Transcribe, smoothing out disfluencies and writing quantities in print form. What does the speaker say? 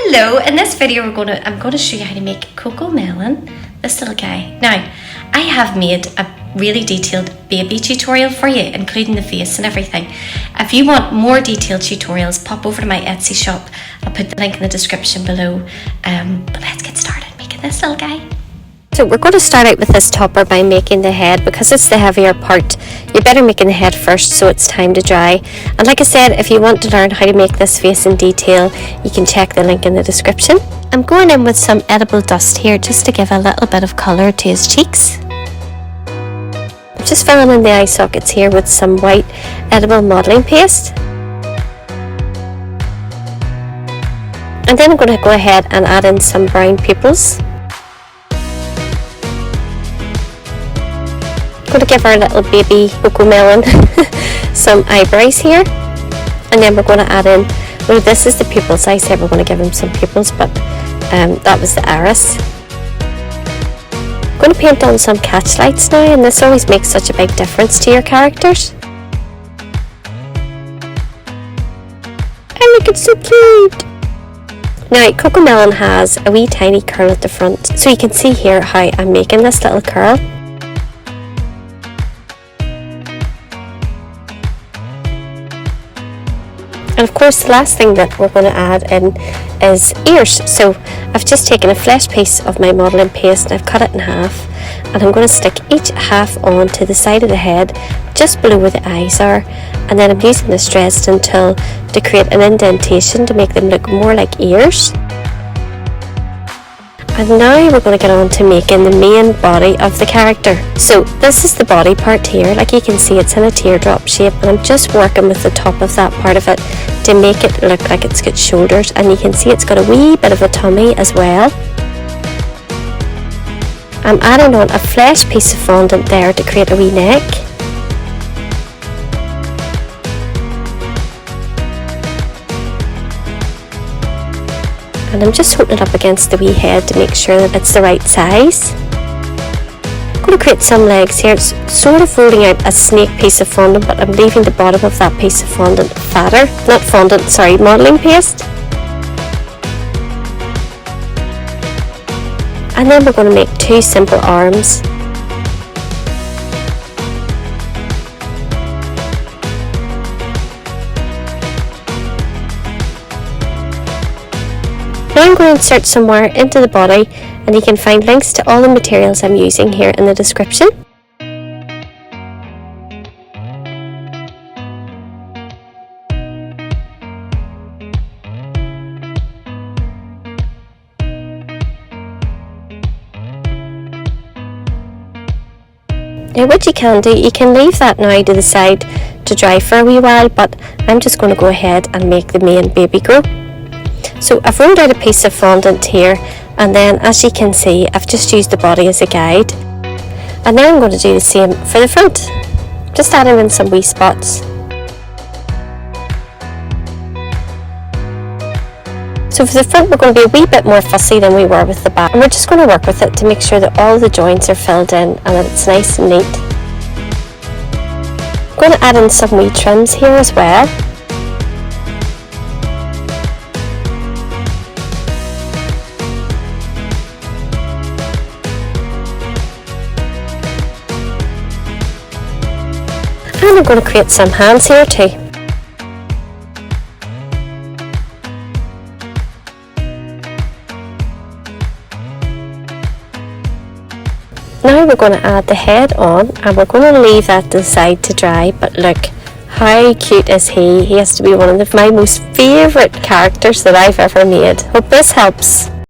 Hello, in this video I'm going to show you how to make Cocomelon, this little guy. Now, I have made a really detailed baby tutorial for you, including the face and everything. If you want more detailed tutorials, pop over to my Etsy shop. I'll put the link in the description below. But let's get started making this little guy. So we're going to start out with this topper by making the head. Because it's the heavier part, you're better making the head first so it's time to dry. And like I said, if you want to learn how to make this face in detail, you can check the link in the description. I'm going in with some edible dust here just to give a little bit of colour to his cheeks. I'm just filling in the eye sockets here with some white edible modelling paste. And then I'm going to go ahead and add in some brown pupils. I'm going to give our little baby Cocomelon some eyebrows here, and then we're going to add in, well, this is the pupils. I said we're going to give him some pupils, but that was the iris. I'm going to paint on some catch lights now, and this always makes such a big difference to your characters. Oh, look, it's so cute! Now, Cocomelon has a wee tiny curl at the front, so you can see here how I'm making this little curl. And of course, the last thing that we're going to add in is ears. So I've just taken a flesh piece of my modelling paste and I've cut it in half, and I'm going to stick each half on to the side of the head just below where the eyes are, and then I'm using this Dresden tool to create an indentation to make them look more like ears. And now we're going to get on to making the main body of the character. So this is the body part here. Like you can see, it's in a teardrop shape, and I'm just working with the top of that part of it to make it look like it's got shoulders, and you can see it's got a wee bit of a tummy as well. I'm adding on a flesh piece of fondant there to create a wee neck. And I'm just holding it up against the wee head to make sure that it's the right size. I'm going to create some legs here. It's sort of rolling out a snake piece of fondant, but I'm leaving the bottom of that piece of fondant fatter. Not fondant, sorry, modelling paste. And then we're going to make two simple arms. Now I'm going to insert some wire into the body, and you can find links to all the materials I'm using here in the description. Now what you can do, you can leave that now to the side to dry for a wee while, but I'm just going to go ahead and make the main baby grow. So I've rolled out a piece of fondant here, and then as you can see, I've just used the body as a guide. And now I'm going to do the same for the front, just adding in some wee spots. So for the front, we're going to be a wee bit more fussy than we were with the back, and we're just going to work with it to make sure that all the joints are filled in and that it's nice and neat. I'm going to add in some wee trims here as well. And I'm going to create some hands here too. Now we're going to add the head on, and we're going to leave that to the side to dry, but look, how cute is he? He has to be one of my most favourite characters that I've ever made. Hope this helps.